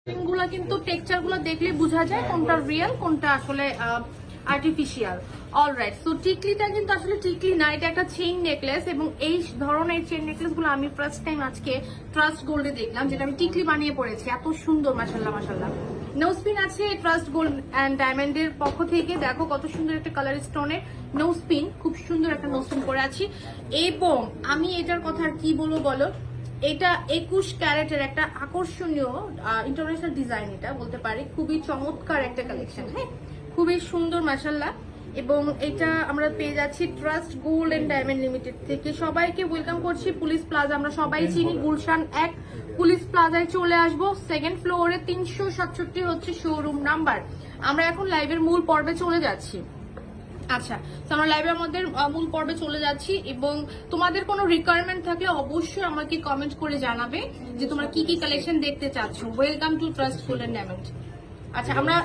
গুলা কিন্তু টেক্সচার গুলো দেখলে বোঝা যায় কোনটা রিয়েল কোনটা আসলে আর্টিফিশিয়াল। অলরাইট, সো টিকলিটা কিন্তু আসলে টিকলি না, এটা একটা চেইন নেকলেস, এবং এই ধরনের চেইন নেকলেস গুলো আমি ফার্স্ট টাইম আজকে ট্রাস্ট গোল্ডে দেখলাম, যেটা আমি টিকলি বানিয়ে পড়েছি। এত সুন্দর, মাশাল্লাহ মাশাল্লাহ। নোস্পিন আছে ট্রাস্ট গোল্ড অ্যান্ড ডায়মন্ডের পক্ষ থেকে, দেখো কত সুন্দর একটা কালার স্টোনের নোস্পিন, খুব সুন্দর একটা নোস্পিন করে আছি। এবং আমি এটার কথা আর কি বলবো বলো, এটা 21 ক্যারেটের একটা আকর্ষণীয় ইন্টারন্যাশনাল ডিজাইন, এটা বলতে পারি খুবই চমৎকার একটা কালেকশন। হ্যাঁ, খুবই সুন্দর মাশাল্লাহ। এবং এটা আমরা পেয়ে যাচ্ছি trust gold and diamond limited থেকে। সবাইকে ওয়েলকাম করছি পুলিশ প্লাজা, আমরা সবাই চিনি গুলশান 1 পুলিশ প্লাজায় চলে আসবো। সেকেন্ড ফ্লোরে 367 হচ্ছে শোরুম নাম্বার। আমরা এখন লাইভের মূল পর্বে চলে যাচ্ছি। আচ্ছা, তো আমরা লাইভের মধ্যে মূল পর্বে চলে যাচ্ছি, এবং তোমাদের কোনো রিকোয়ারমেন্ট থাকলে অবশ্যই আমাকে কমেন্ট করে জানাবে যে তোমরা কি কি কালেকশন দেখতে চাচ্ছ। Welcome to trust gold and diamond. আচ্ছা, আমরা